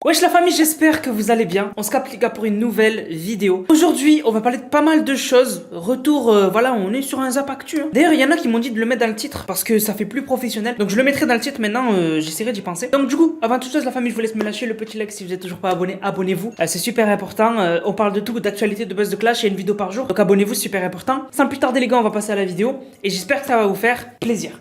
Wesh la famille, j'espère que vous allez bien. On se capte les gars pour une nouvelle vidéo. Aujourd'hui, on va parler de pas mal de choses. Retour, voilà, on est sur un Zap Actu. D'ailleurs, il y en a qui m'ont dit de le mettre dans le titre parce que ça fait plus professionnel. Donc je le mettrai dans le titre maintenant, j'essaierai d'y penser. Donc du coup, avant toute chose la famille, je vous laisse me lâcher le petit like si vous êtes toujours pas abonné. Abonnez-vous, c'est super important. On parle de tout, d'actualité, de buzz, de clash, il y a une vidéo par jour. Donc abonnez-vous, c'est super important. Sans plus tarder les gars, on va passer à la vidéo. Et j'espère que ça va vous faire plaisir.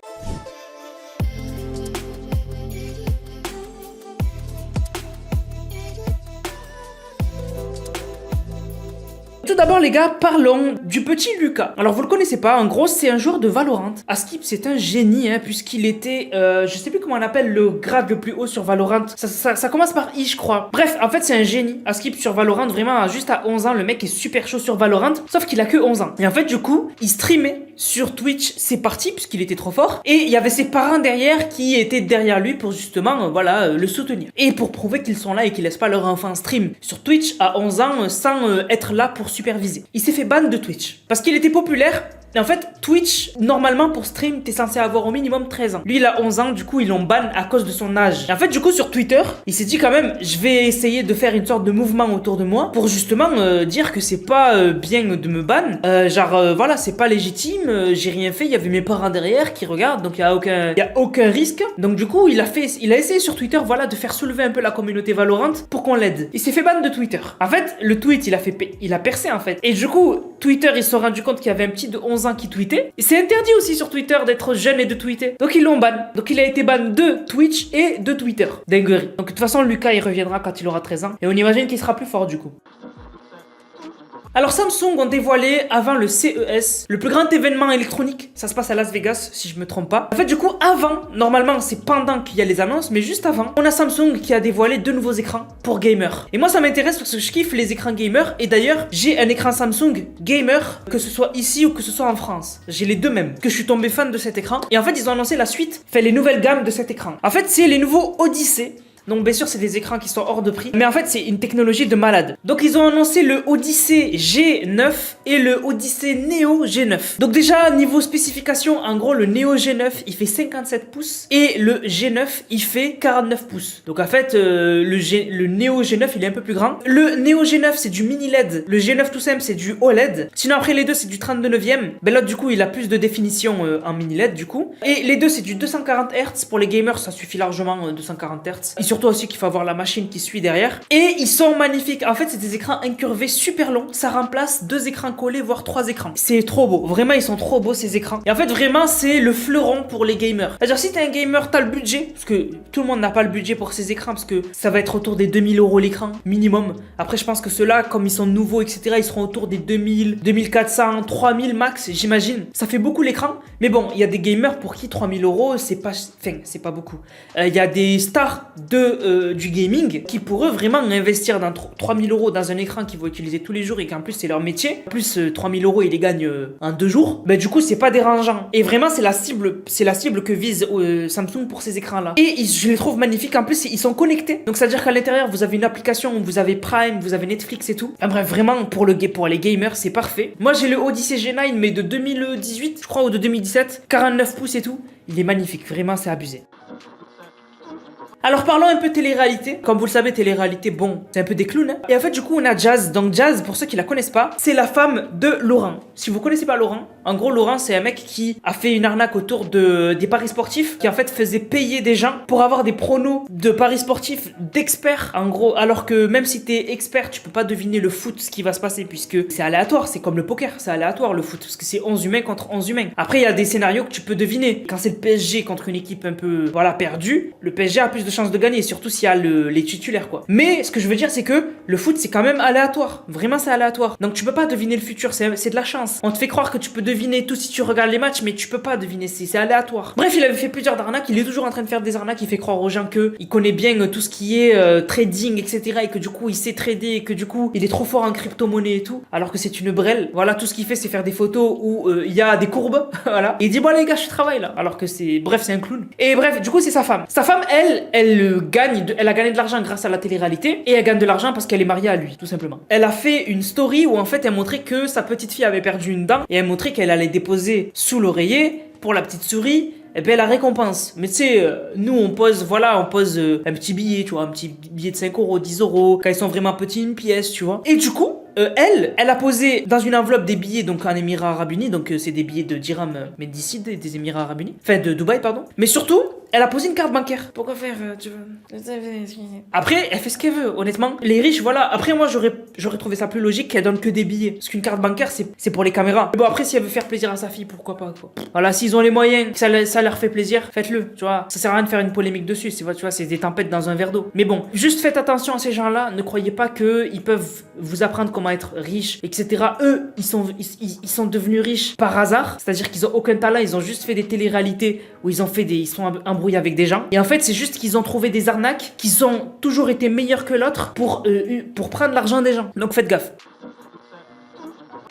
Tout d'abord les gars, parlons du petit Lucas. Alors vous le connaissez pas, en gros c'est un joueur de Valorant. Askip c'est un génie puisqu'il était, je sais plus comment on appelle le grade le plus haut sur Valorant. Ça commence par I je crois. Bref, en fait c'est un génie. Askip sur Valorant, vraiment juste à 11 ans, le mec est super chaud sur Valorant. Sauf qu'il a que 11 ans. Et en fait du coup, il streamait sur Twitch ses parties puisqu'il était trop fort. Et il y avait ses parents derrière qui étaient derrière lui pour justement, voilà, le soutenir. Et pour prouver qu'ils sont là et qu'ils laissent pas leur enfant stream sur Twitch à 11 ans sans être là pour superviser. Il s'est fait ban de Twitch parce qu'il était populaire. Et en fait, Twitch, normalement pour stream, t'es censé avoir au minimum 13 ans. Lui, il a 11 ans, du coup, ils l'ont ban à cause de son âge. Et en fait, du coup, sur Twitter, il s'est dit quand même, je vais essayer de faire une sorte de mouvement autour de moi pour justement dire que c'est pas bien de me ban. Voilà, c'est pas légitime, j'ai rien fait, il y avait mes parents derrière qui regardent, donc il y a aucun risque. Donc du coup, il a essayé sur Twitter, voilà, de faire soulever un peu la communauté Valorant pour qu'on l'aide. Il s'est fait ban de Twitter. En fait, le tweet, il a percé en fait. Et du coup, Twitter, ils se sont rendu compte qu'il y avait un petit de 11 ans qui tweetait. Et c'est interdit aussi sur Twitter d'être jeune et de tweeter. Donc ils l'ont ban. Donc il a été ban de Twitch et de Twitter. Dinguerie. Donc de toute façon, Lucas, il reviendra quand il aura 13 ans. Et on imagine qu'il sera plus fort du coup. Alors Samsung ont dévoilé avant le CES, le plus grand événement électronique, ça se passe à Las Vegas si je me trompe pas. En fait du coup avant, normalement c'est pendant qu'il y a les annonces, mais juste avant, on a Samsung qui a dévoilé deux nouveaux écrans pour gamers. Et moi ça m'intéresse parce que je kiffe les écrans gamers et d'ailleurs j'ai un écran Samsung gamer, que ce soit ici ou que ce soit en France. J'ai les deux mêmes, que je suis tombé fan de cet écran. Et en fait ils ont annoncé la suite, fait les nouvelles gammes de cet écran. En fait c'est les nouveaux Odyssey. Donc bien sûr c'est des écrans qui sont hors de prix, mais en fait c'est une technologie de malade. Donc ils ont annoncé le Odyssey G9 et le Odyssey Neo G9. Donc déjà niveau spécification, en gros le Neo G9 il fait 57 pouces et le G9 il fait 49 pouces. Donc en fait le Neo G9 il est un peu plus grand. Le Neo G9 c'est du mini LED, le G9 tout simple c'est du OLED. Sinon après les deux c'est du 32/9. Ben l'autre du coup il a plus de définition en mini LED du coup. Et les deux c'est du 240 Hz. Pour les gamers ça suffit largement 240 Hz. Et surtout aussi qu'il faut avoir la machine qui suit derrière. Et ils sont magnifiques. En fait, c'est des écrans incurvés super longs. Ça remplace deux écrans collés, voire trois écrans. C'est trop beau. Vraiment, ils sont trop beaux ces écrans. Et en fait, vraiment, c'est le fleuron pour les gamers. C'est-à-dire, si t'es un gamer, t'as le budget. Parce que tout le monde n'a pas le budget pour ces écrans. Parce que ça va être autour des 2000 € l'écran, minimum. Après, je pense que ceux-là, comme ils sont nouveaux, etc., ils seront autour des 2000, 2400, 3000 max, j'imagine. Ça fait beaucoup l'écran. Mais bon, il y a des gamers pour qui 3000 €, c'est pas... Enfin, c'est pas beaucoup. Il y a des stars du gaming qui pour eux vraiment investir dans 3000 € dans un écran qu'ils vont utiliser tous les jours et qu'en plus c'est leur métier. En plus 3000 € ils les gagnent en 2 jours. Ben du coup c'est pas dérangeant. Et vraiment c'est la cible que vise Samsung pour ces écrans là. Et je les trouve magnifiques. En plus ils sont connectés. Donc c'est à dire qu'à l'intérieur vous avez une application où vous avez Prime, vous avez Netflix et tout. En bref vraiment pour les gamers c'est parfait. Moi j'ai le Odyssey G9 mais de 2018 je crois ou de 2017, 49 pouces et tout. Il est magnifique, vraiment c'est abusé. Alors parlons un peu télé-réalité. Comme vous le savez, télé-réalité, bon, c'est un peu des clowns. Et en fait, du coup, on a Jazz. Donc Jazz, pour ceux qui la connaissent pas, c'est la femme de Laurent. Si vous connaissez pas Laurent, en gros, Laurent, c'est un mec qui a fait une arnaque autour des paris sportifs, qui en fait faisait payer des gens pour avoir des pronos de paris sportifs d'experts. En gros, alors que même si t'es expert, tu peux pas deviner le foot, ce qui va se passer, puisque c'est aléatoire. C'est comme le poker, c'est aléatoire le foot, parce que c'est 11 humains contre 11 humains. Après, il y a des scénarios que tu peux deviner. Quand c'est le PSG contre une équipe un peu, voilà, perdue, le PSG a plus de chances de gagner, surtout s'il y a les titulaires quoi. Mais ce que je veux dire c'est que le foot c'est quand même aléatoire, vraiment c'est aléatoire. Donc tu peux pas deviner le futur, c'est de la chance. On te fait croire que tu peux deviner tout si tu regardes les matchs, mais tu peux pas deviner, c'est aléatoire. Bref, il avait fait plusieurs arnaques, il est toujours en train de faire des arnaques, il fait croire aux gens que il connaît bien tout ce qui est trading etc. et que du coup il sait trader et que du coup il est trop fort en crypto-monnaie et tout, alors que c'est une brêle. Voilà, tout ce qu'il fait c'est faire des photos où il y a des courbes, voilà. Et il dit bon les gars je travaille là, alors que c'est un clown. Et bref, du coup c'est sa femme. Sa femme elle a gagné de l'argent grâce à la télé-réalité et elle gagne de l'argent parce qu'elle est mariée à lui, tout simplement. Elle a fait une story où en fait elle montrait que sa petite fille avait perdu une dent et elle montrait qu'elle allait déposer sous l'oreiller pour la petite souris et ben la récompense. Mais tu sais, nous on pose, voilà, on pose un petit billet, tu vois, un petit billet de 5 euros, 10 euros, quand ils sont vraiment petits, une pièce, tu vois. Et du coup, elle a posé dans une enveloppe des billets donc en Émirats Arabes Unis, donc c'est des billets de dirham, mais d'ici des Émirats Arabes Unis, enfin de Dubaï pardon. Mais surtout, elle a posé une carte bancaire. Pourquoi faire, tu vois. Après, elle fait ce qu'elle veut, honnêtement. Les riches, voilà. Après, moi, j'aurais trouvé ça plus logique qu'elle donne que des billets. Parce qu'une carte bancaire, c'est pour les caméras. Mais bon, après, si elle veut faire plaisir à sa fille, pourquoi pas, quoi. Voilà, s'ils ont les moyens, que ça leur fait plaisir, faites-le, tu vois. Ça sert à rien de faire une polémique dessus, tu vois, c'est des tempêtes dans un verre d'eau. Mais bon, juste faites attention à ces gens-là. Ne croyez pas qu'ils peuvent vous apprendre comment être riche, etc. Eux, ils sont devenus riches par hasard. C'est-à-dire qu'ils ont aucun talent, ils ont juste fait des téléréalités où ils sont embrouillés avec des gens. Et en fait, c'est juste qu'ils ont trouvé des arnaques qui ont toujours été meilleures que l'autre pour prendre l'argent des gens. Donc faites gaffe.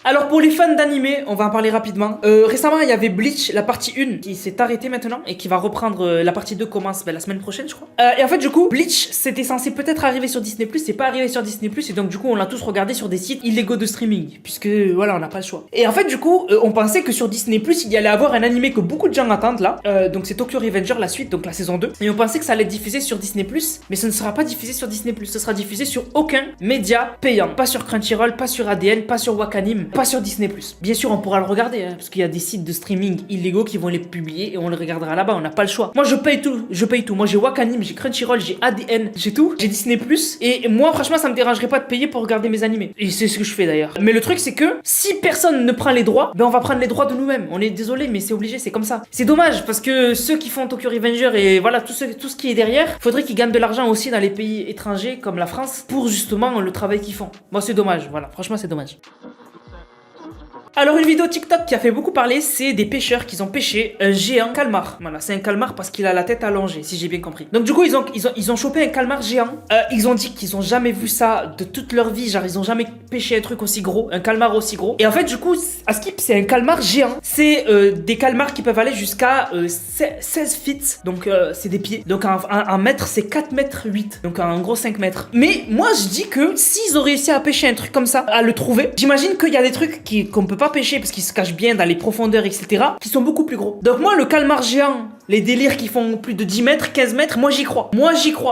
Alors pour les fans d'animé, on va en parler rapidement. Récemment, il y avait Bleach, la partie 1, qui s'est arrêtée maintenant et qui va reprendre, la partie 2 commence la semaine prochaine, je crois. Et en fait, du coup, Bleach, c'était censé peut-être arriver sur Disney+, c'est pas arrivé sur Disney+, et donc du coup, on l'a tous regardé sur des sites illégaux de streaming, puisque voilà, on n'a pas le choix. Et en fait, du coup, on pensait que sur Disney+, il y allait avoir un animé que beaucoup de gens attendent là, donc c'est Tokyo Revenger, la suite, donc la saison 2, et on pensait que ça allait être diffusé sur Disney+, mais ce ne sera pas diffusé sur Disney+, ce sera diffusé sur aucun média payant, pas sur Crunchyroll, pas sur ADN, pas sur Wakanim, pas sur Disney+. Bien sûr, on pourra le regarder, hein, parce qu'il y a des sites de streaming illégaux qui vont les publier et on le regardera là-bas, on n'a pas le choix. Moi, je paye tout. Moi, j'ai Wakanim, j'ai Crunchyroll, j'ai ADN, j'ai tout, j'ai Disney+. Et moi, franchement, ça me dérangerait pas de payer pour regarder mes animés. Et c'est ce que je fais d'ailleurs. Mais le truc, c'est que si personne ne prend les droits, ben on va prendre les droits de nous-mêmes. On est désolé, mais c'est obligé, c'est comme ça. C'est dommage, parce que ceux qui font Tokyo Revenger et voilà, tout ce qui est derrière, faudrait qu'ils gagnent de l'argent aussi dans les pays étrangers comme la France pour justement le travail qu'ils font. Moi, c'est dommage, voilà, franchement, c'est dommage. Alors une vidéo TikTok qui a fait beaucoup parler, c'est des pêcheurs qui ont pêché un géant calmar. Voilà, c'est un calmar parce qu'il a la tête allongée, si j'ai bien compris. Donc du coup, ils ont chopé un calmar géant. Ils ont dit qu'ils ont jamais vu ça de toute leur vie, genre ils ont jamais pêché un truc aussi gros, un calmar aussi gros. Et en fait, du coup, à Skip, c'est un calmar géant. C'est des calmars qui peuvent aller jusqu'à 16 feet, donc c'est des pieds. Donc un mètre, c'est 4 mètres 8, donc en gros 5 mètres. Mais moi, je dis que s'ils ont réussi à pêcher un truc comme ça, à le trouver, j'imagine qu'il y a des trucs qu'on peut pas pêcher parce qu'ils se cachent bien dans les profondeurs, etc., qui sont beaucoup plus gros. Donc moi, le calmar géant, les délires qui font plus de 10 mètres, 15 mètres, moi j'y crois.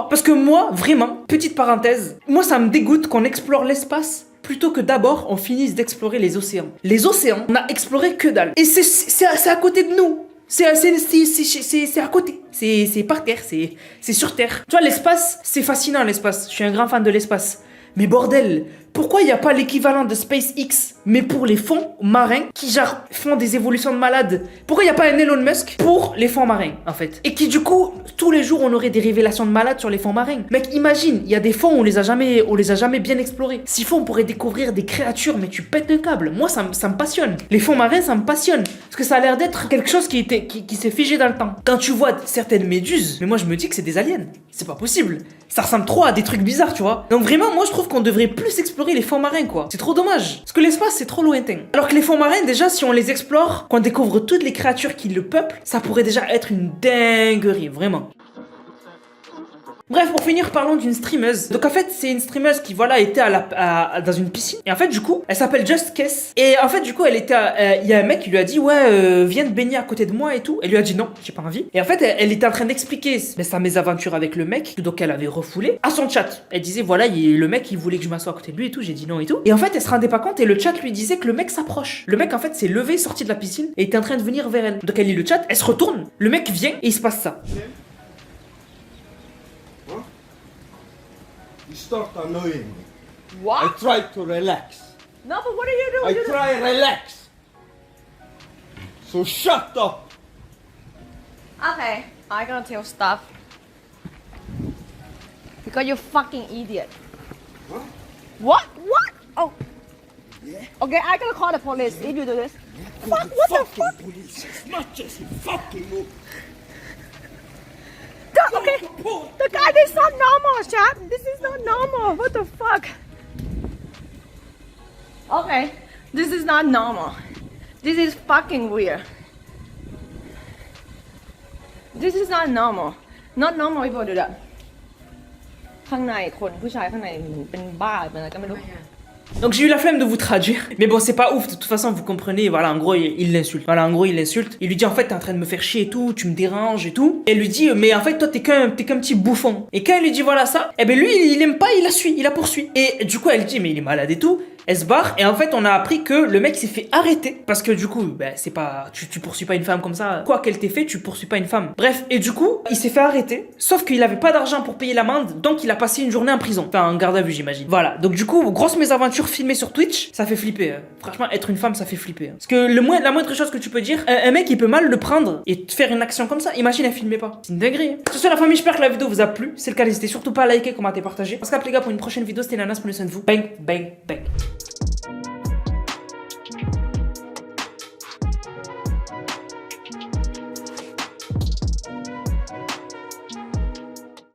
Parce que moi, vraiment, petite parenthèse, moi ça me dégoûte qu'on explore l'espace plutôt que d'abord on finisse d'explorer les océans. Les océans, on a exploré que dalle. Et c'est à côté de nous. C'est à côté. C'est par terre, c'est sur terre. Tu vois, l'espace, c'est fascinant l'espace. Je suis un grand fan de l'espace. Mais bordel, pourquoi il n'y a pas l'équivalent de SpaceX, mais pour les fonds marins qui genre font des évolutions de malades? Pourquoi il n'y a pas un Elon Musk pour les fonds marins, en fait? Et qui du coup, tous les jours, on aurait des révélations de malades sur les fonds marins. Mec, imagine, il y a des fonds, on les a jamais bien explorés. S'il faut, on pourrait découvrir des créatures, mais tu pètes un câble. Moi, ça me passionne. Les fonds marins, ça me passionne. Parce que ça a l'air d'être quelque chose qui s'est figé dans le temps. Quand tu vois certaines méduses, mais moi, je me dis que c'est des aliens. C'est pas possible. Ça ressemble trop à des trucs bizarres, tu vois. Donc vraiment, moi, je trouve qu'on devrait plus explorer les fonds marins, quoi. C'est trop dommage. Parce que l'espace, c'est trop lointain. Alors que les fonds marins, déjà, si on les explore, qu'on découvre toutes les créatures qui le peuplent, ça pourrait déjà être une dinguerie, vraiment. Bref, pour finir, parlons d'une streameuse. Donc en fait, c'est une streameuse qui, voilà, était dans une piscine. Et en fait, du coup, elle s'appelle Just Kess. Et en fait, du coup, il y a un mec qui lui a dit, ouais, viens te baigner à côté de moi et tout. Elle lui a dit non, j'ai pas envie. Et en fait, elle était en train d'expliquer sa mésaventure avec le mec, donc elle avait refoulé, à son chat. Elle disait, voilà, le mec, il voulait que je m'assoie à côté de lui et tout. J'ai dit non et tout. Et en fait, elle se rendait pas compte et le chat lui disait que le mec s'approche. Le mec, en fait, s'est levé, sorti de la piscine et était en train de venir vers elle. Donc elle lit le chat, elle se retourne. Le mec vient et il se passe ça. You start annoying me. What? I try to relax. No, but what are you doing? I try relax. So shut up. Okay, I'm gonna tell stuff. Because you're fucking idiot. Huh? What? What? Oh. Yeah. Okay, I'm gonna call the police if you do this. Call Fuck, the what the fucking fuck? police as much as you fucking move. Okay, the guy, this is not normal, chat. This is not normal. What the fuck? Okay, this is not normal. This is fucking weird. This is not normal. Not normal people do that. ข้างในคนผู้ชายข้างในเป็นบ้าเป็นอะไรก็ไม่รู้ Donc j'ai eu la flemme de vous traduire. Mais bon, c'est pas ouf, de toute façon, vous comprenez. Voilà, en gros, il l'insulte. Voilà, en gros, il l'insulte. Il lui dit, en fait, t'es en train de me faire chier et tout, tu me déranges et tout. Et elle lui dit, mais en fait, toi, t'es qu'un petit bouffon. Et quand elle lui dit, voilà ça, eh ben lui, il aime pas, il la suit, il la poursuit. Et du coup, elle dit, mais il est malade et tout. Elle se barre et en fait on a appris que le mec s'est fait arrêter parce que du coup ben, c'est pas tu poursuis pas une femme comme ça, quoi qu'elle t'ait fait tu poursuis pas une femme. Bref, et du coup il s'est fait arrêter sauf qu'il avait pas d'argent pour payer l'amende donc il a passé une journée en prison, enfin en garde à vue j'imagine. Voilà, donc du coup grosse mésaventure filmée sur Twitch, ça fait flipper hein. Franchement être une femme ça fait flipper hein. Parce que la moindre chose que tu peux dire, un mec il peut mal le prendre et te faire une action comme ça, imagine elle filmait pas, c'est une dinguerie hein. Sur ce la famille, j'espère que la vidéo vous a plu, c'est le cas n'hésitez surtout pas à liker, commenter, partager. Parce qu'après les gars pour une prochaine vidéo c'était Nanas, prenez soin de vous, bang bang bang.